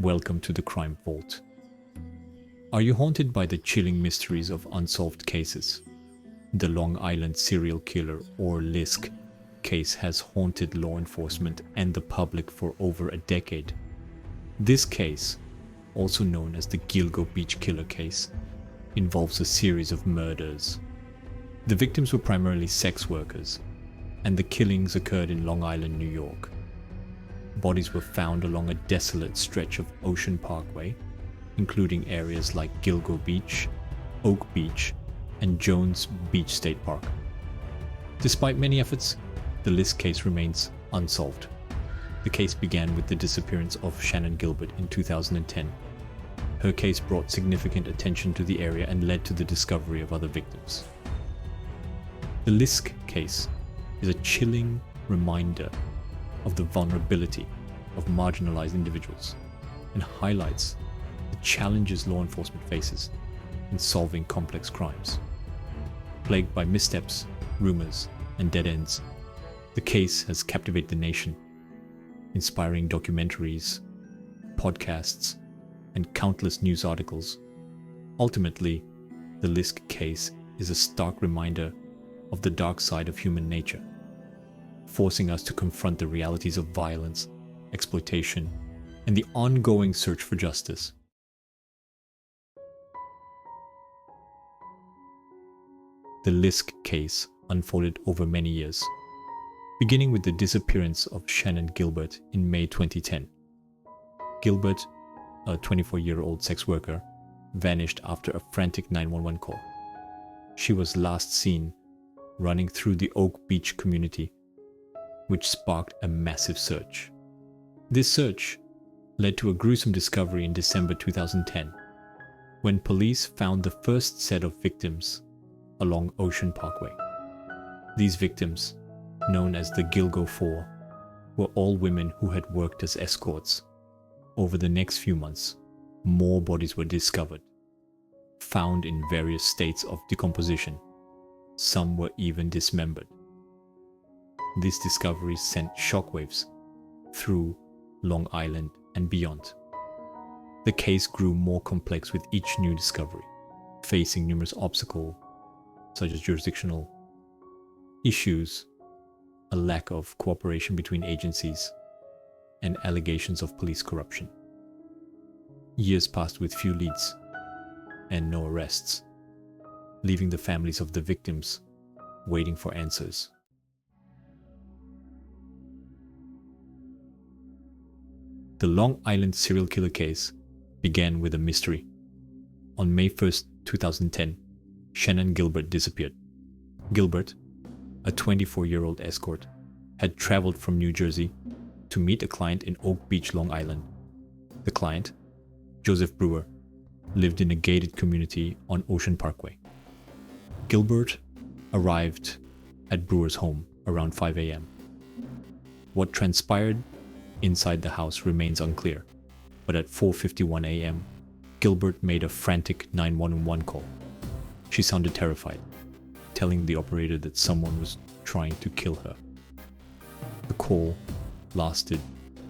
Welcome to the Crime Vault. Are you haunted by the chilling mysteries of unsolved cases? The Long Island serial killer, or LISK, case has haunted law enforcement and the public for over a decade. This case, also known as the Gilgo Beach Killer case, involves a series of murders. The victims were primarily sex workers, and the killings occurred in Long Island, New York. Bodies were found along a desolate stretch of Ocean Parkway, including areas like Gilgo Beach, Oak Beach, and Jones Beach State Park. Despite many efforts, the LISK case remains unsolved. The case began with the disappearance of Shannon Gilbert in 2010. Her case brought significant attention to the area and led to the discovery of other victims. The LISK case is a chilling reminder of the vulnerability of marginalized individuals and highlights the challenges law enforcement faces in solving complex crimes. Plagued by missteps, rumors, and dead ends, the case has captivated the nation, inspiring documentaries, podcasts, and countless news articles. Ultimately, the LISK case is a stark reminder of the dark side of human nature, forcing us to confront the realities of violence, exploitation, and the ongoing search for justice. The LISK case unfolded over many years, beginning with the disappearance of Shannon Gilbert in May 2010. Gilbert, a 24-year-old sex worker, vanished after a frantic 911 call. She was last seen running through the Oak Beach community, which sparked a massive search. This search led to a gruesome discovery in December 2010, when police found the first set of victims along Ocean Parkway. These victims, known as the Gilgo Four, were all women who had worked as escorts. Over the next few months, more bodies were discovered, found in various states of decomposition. Some were even dismembered. This discovery sent shockwaves through Long Island and beyond. The case grew more complex with each new discovery, facing numerous obstacles such as jurisdictional issues, a lack of cooperation between agencies, and allegations of police corruption. Years passed with few leads and no arrests, leaving the families of the victims waiting for answers. The Long Island serial killer case began with a mystery. On May 1st, 2010, Shannon Gilbert disappeared. Gilbert, a 24-year-old escort, had traveled from New Jersey to meet a client in Oak Beach, Long Island. The client, Joseph Brewer, lived in a gated community on Ocean Parkway. Gilbert arrived at Brewer's home around 5 a.m. What transpired inside the house remains unclear, but at 4:51 a.m., Gilbert made a frantic 911 call. She sounded terrified, telling the operator that someone was trying to kill her. The call lasted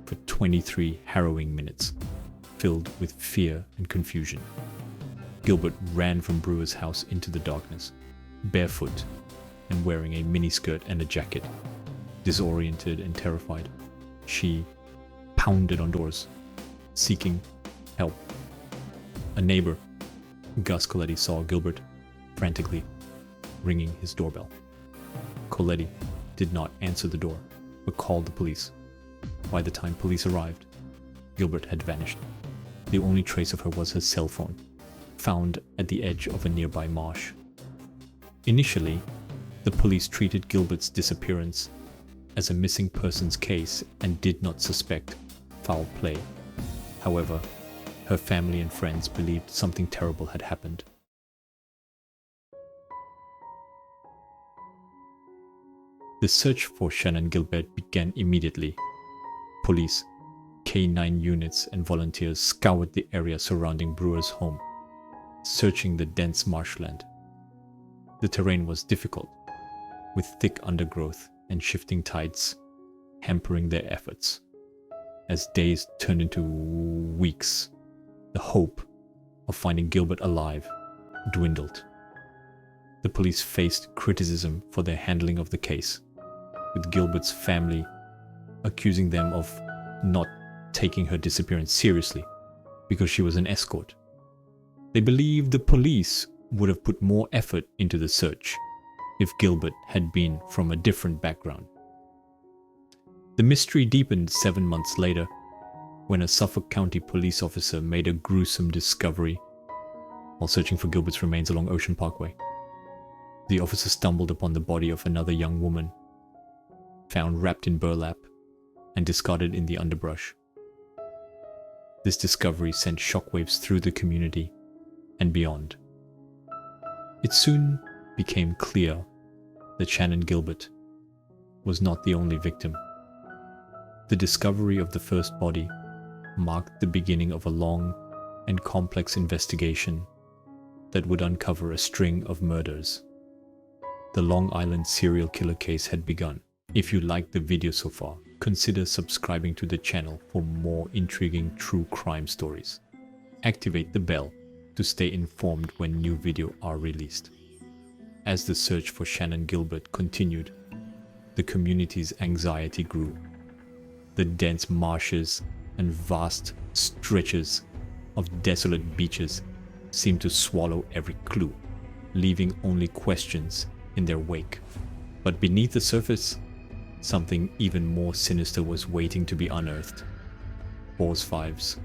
for 23 harrowing minutes, filled with fear and confusion. Gilbert ran from Brewer's house into the darkness, barefoot and wearing a miniskirt and a jacket. Disoriented and terrified, she pounded on doors, seeking help. A neighbor, Gus Coletti, saw Gilbert frantically ringing his doorbell. Coletti did not answer the door, but called the police. By the time police arrived, Gilbert had vanished. The only trace of her was her cell phone, found at the edge of a nearby marsh. Initially, the police treated Gilbert's disappearance as a missing persons case and did not suspect foul play. However, her family and friends believed something terrible had happened. The search for Shannon Gilbert began immediately. Police, K-9 units, and volunteers scoured the area surrounding Brewer's home, searching the dense marshland. The terrain was difficult, with thick undergrowth and shifting tides hampering their efforts. As days turned into weeks, the hope of finding Gilbert alive dwindled. The police faced criticism for their handling of the case, with Gilbert's family accusing them of not taking her disappearance seriously because she was an escort. They believed the police would have put more effort into the search if Gilbert had been from a different background. The mystery deepened 7 months later when a Suffolk County police officer made a gruesome discovery while searching for Gilbert's remains along Ocean Parkway. The officer stumbled upon the body of another young woman, found wrapped in burlap and discarded in the underbrush. This discovery sent shockwaves through the community and beyond. It soon became clear that Shannan Gilbert was not the only victim. The discovery of the first body marked the beginning of a long and complex investigation that would uncover a string of murders. The Long Island serial killer case had begun. If you liked the video so far, consider subscribing to the channel for more intriguing true crime stories. Activate the bell to stay informed when new videos are released. As the search for Shannan Gilbert continued, the community's anxiety grew. The dense marshes and vast stretches of desolate beaches seemed to swallow every clue, leaving only questions in their wake. But beneath the surface, something even more sinister was waiting to be unearthed. Pause 5's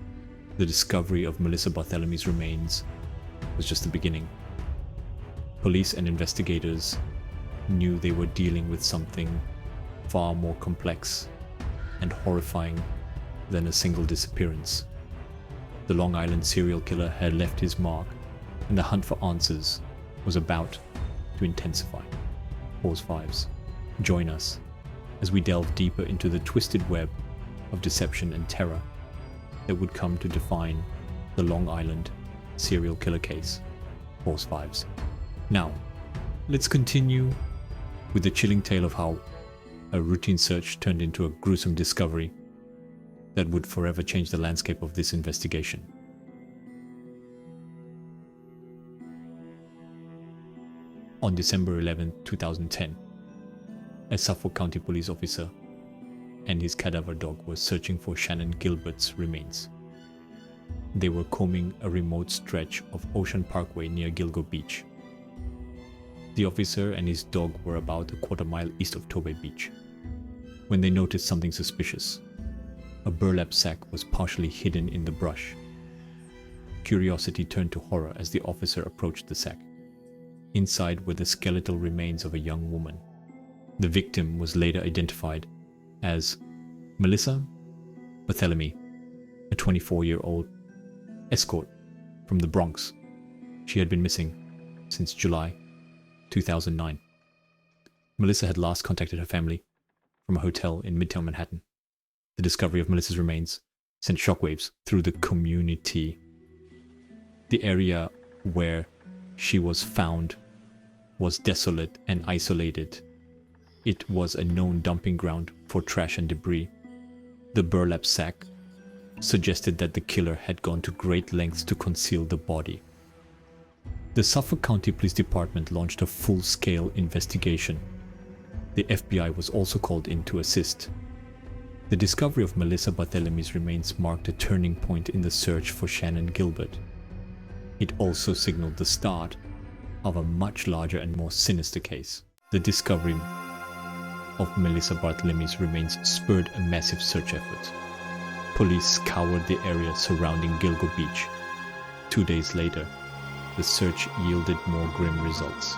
The discovery of Melissa Barthelemy's remains was just the beginning. Police and investigators knew they were dealing with something far more complex and horrifying than a single disappearance. The Long Island serial killer had left his mark, and the hunt for answers was about to intensify. Pause 5's Join us as we delve deeper into the twisted web of deception and terror that would come to define the Long Island serial killer case. Pause 5's Now, let's continue with the chilling tale of how a routine search turned into a gruesome discovery that would forever change the landscape of this investigation. On December 11, 2010, a Suffolk County police officer and his cadaver dog were searching for Shannan Gilbert's remains. They were combing a remote stretch of Ocean Parkway near Gilgo Beach. The officer and his dog were about a quarter-mile east of Tobay Beach when they noticed something suspicious. A burlap sack was partially hidden in the brush. Curiosity turned to horror as the officer approached the sack. Inside were the skeletal remains of a young woman. The victim was later identified as Melissa Barthelemy, a 24-year-old escort from the Bronx. She had been missing since July 2009. Melissa had last contacted her family from a hotel in Midtown Manhattan. The discovery of Melissa's remains sent shockwaves through the community. The area where she was found was desolate and isolated. It was a known dumping ground for trash and debris. The burlap sack suggested that the killer had gone to great lengths to conceal the body. The Suffolk County Police Department launched a full-scale investigation. The FBI was also called in to assist. The discovery of Melissa Barthelemy's remains marked a turning point in the search for Shannan Gilbert. It also signaled the start of a much larger and more sinister case. The discovery of Melissa Barthelemy's remains spurred a massive search effort. Police scoured the area surrounding Gilgo Beach. 2 days later, the search yielded more grim results.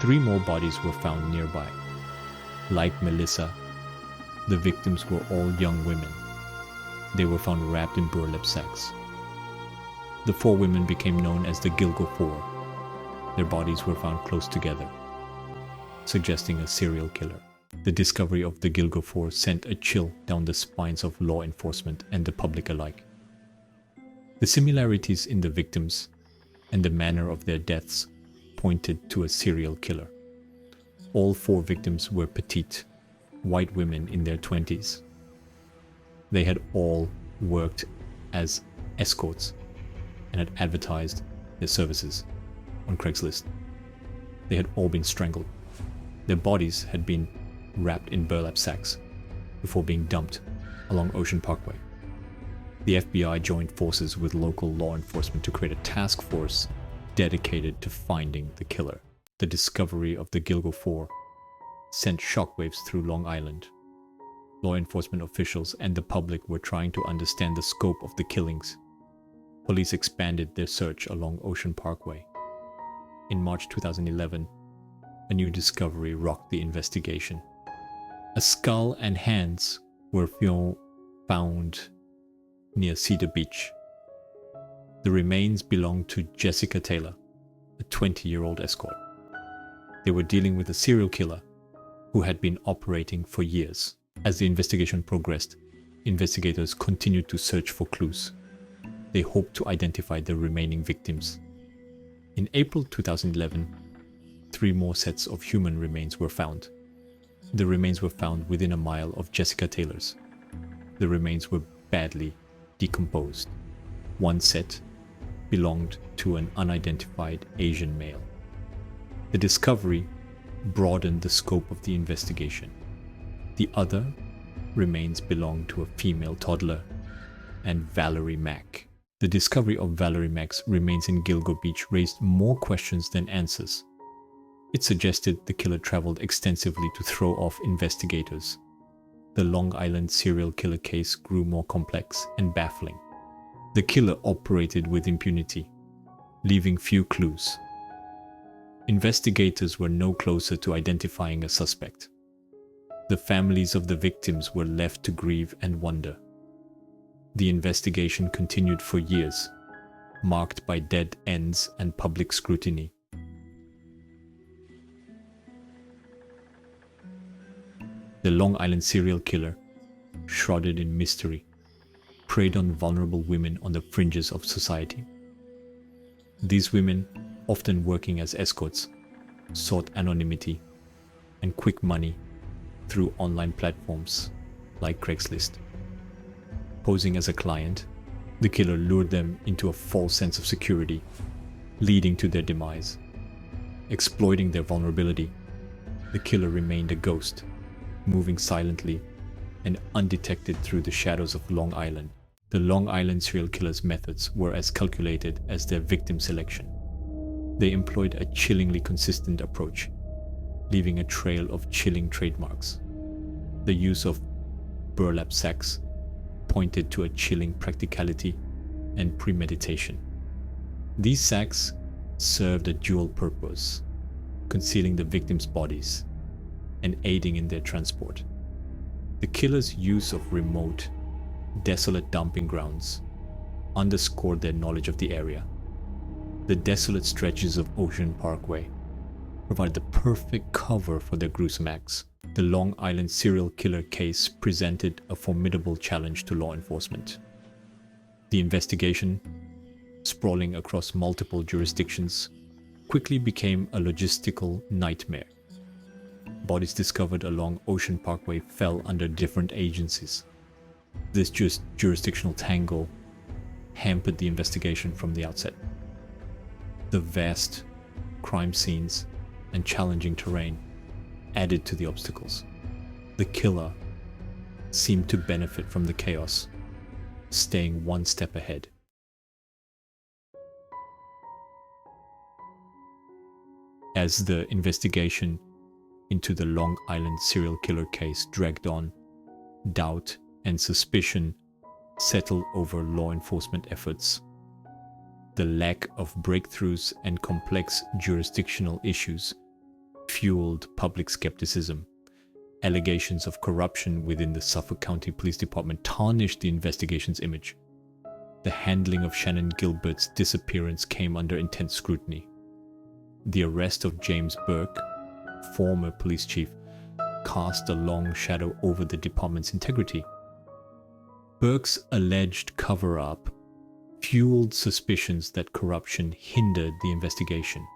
3 more bodies were found nearby. Like Melissa, the victims were all young women. They were found wrapped in burlap sacks. The 4 women became known as the Gilgo Four. Their bodies were found close together, suggesting a serial killer. The discovery of the Gilgo Four sent a chill down the spines of law enforcement and the public alike. The similarities in the victims and the manner of their deaths pointed to a serial killer. All 4 victims were petite, white women in their 20s. They had all worked as escorts and had advertised their services on Craigslist. They had all been strangled. Their bodies had been wrapped in burlap sacks before being dumped along Ocean Parkway. The FBI joined forces with local law enforcement to create a task force dedicated to finding the killer. The discovery of the Gilgo Four sent shockwaves through Long Island. Law enforcement officials and the public were trying to understand the scope of the killings. Police expanded their search along Ocean Parkway. In March 2011, a new discovery rocked the investigation. A skull and hands were found near Cedar Beach. The remains belonged to Jessica Taylor, a 20-year-old escort. They were dealing with a serial killer who had been operating for years. As the investigation progressed, investigators continued to search for clues. They hoped to identify the remaining victims. In April 2011, 3 more sets of human remains were found. The remains were found within a mile of Jessica Taylor's. The remains were badly decomposed. One set belonged to an unidentified Asian male. The discovery broadened the scope of the investigation. The other remains belonged to a female toddler and Valerie Mack. The discovery of Valerie Mack's remains in Gilgo Beach raised more questions than answers. It suggested the killer traveled extensively to throw off investigators. The Long Island serial killer case grew more complex and baffling. The killer operated with impunity, leaving few clues. Investigators were no closer to identifying a suspect. The families of the victims were left to grieve and wonder. The investigation continued for years, marked by dead ends and public scrutiny. The Long Island serial killer, shrouded in mystery, preyed on vulnerable women on the fringes of society. These women, often working as escorts, sought anonymity and quick money through online platforms like Craigslist. Posing as a client, the killer lured them into a false sense of security, leading to their demise. Exploiting their vulnerability, the killer remained a ghost, moving silently and undetected through the shadows of Long Island. The Long Island serial killer's methods were as calculated as their victim selection. They employed a chillingly consistent approach, leaving a trail of chilling trademarks. The use of burlap sacks pointed to a chilling practicality and premeditation. These sacks served a dual purpose, concealing the victims' bodies and aiding in their transport. The killer's use of remote, desolate dumping grounds underscored their knowledge of the area. The desolate stretches of Ocean Parkway provide the perfect cover for their gruesome acts. The Long Island serial killer case presented a formidable challenge to law enforcement. The investigation, sprawling across multiple jurisdictions, quickly became a logistical nightmare. Bodies discovered along Ocean Parkway fell under different agencies. This jurisdictional tangle hampered the investigation from the outset. The vast crime scenes and challenging terrain added to the obstacles. The killer seemed to benefit from the chaos, staying one step ahead. As the investigation into the Long Island serial killer case dragged on, doubt and suspicion settled over law enforcement efforts. The lack of breakthroughs and complex jurisdictional issues fueled public skepticism. Allegations of corruption within the Suffolk County Police Department tarnished the investigation's image. The handling of Shannon Gilbert's disappearance came under intense scrutiny. The arrest of James Burke, former police chief, cast a long shadow over the department's integrity. Burke's alleged cover-up fueled suspicions that corruption hindered the investigation.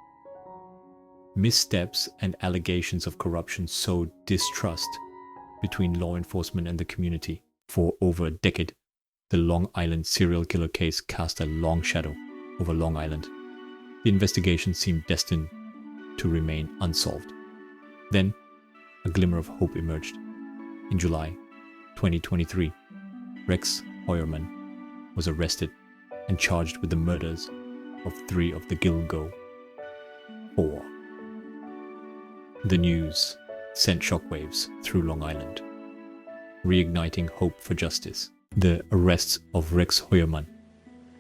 Missteps and allegations of corruption sowed distrust between law enforcement and the community. For over a decade, the Long Island serial killer case cast a long shadow over Long Island. The investigation seemed destined to remain unsolved. Then, a glimmer of hope emerged. In July 2023, Rex Heuermann was arrested and charged with the murders of 3 of the Gilgo Four. The news sent shockwaves through Long Island, reigniting hope for justice. The arrests of Rex Heuermann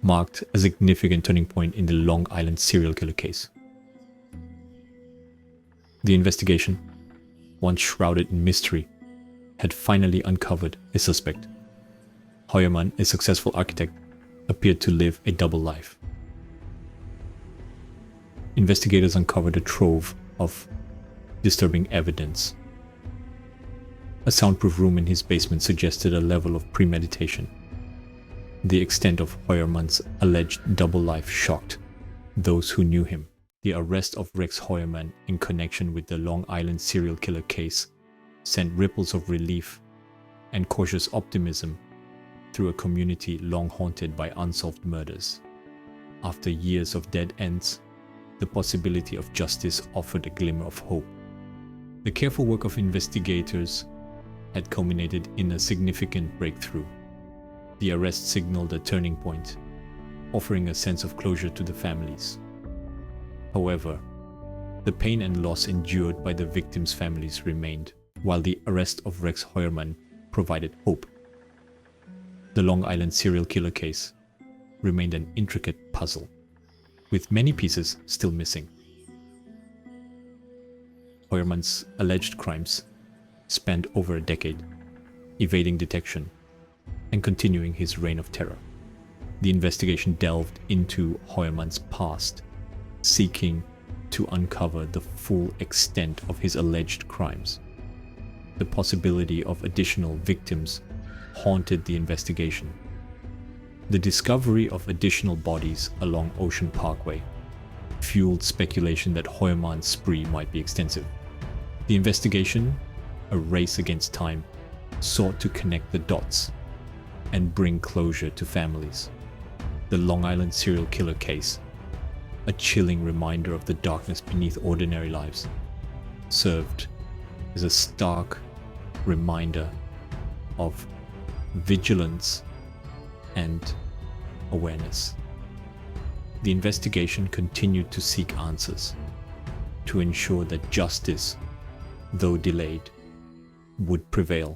marked a significant turning point in the Long Island serial killer case. The investigation, once shrouded in mystery, had finally uncovered a suspect. Heuermann, a successful architect, appeared to live a double life. Investigators uncovered a trove of disturbing evidence. A soundproof room in his basement suggested a level of premeditation. The extent of Heuermann's alleged double life shocked those who knew him. The arrest of Rex Heuermann in connection with the Long Island serial killer case sent ripples of relief and cautious optimism through a community long haunted by unsolved murders. After years of dead ends, the possibility of justice offered a glimmer of hope. The careful work of investigators had culminated in a significant breakthrough. The arrest signaled a turning point, offering a sense of closure to the families. However, the pain and loss endured by the victims' families remained, while the arrest of Rex Heuermann provided hope. The Long Island serial killer case remained an intricate puzzle, with many pieces still missing. Heuermann's alleged crimes spanned over a decade, evading detection and continuing his reign of terror. The investigation delved into Heuermann's past, seeking to uncover the full extent of his alleged crimes. The possibility of additional victims haunted the investigation. The discovery of additional bodies along Ocean Parkway fueled speculation that Heuermann's spree might be extensive. The investigation, a race against time, sought to connect the dots and bring closure to families. The Long Island serial killer case, a chilling reminder of the darkness beneath ordinary lives, served as a stark reminder of vigilance and awareness. The investigation continued to seek answers, to ensure that justice, though delayed, would prevail.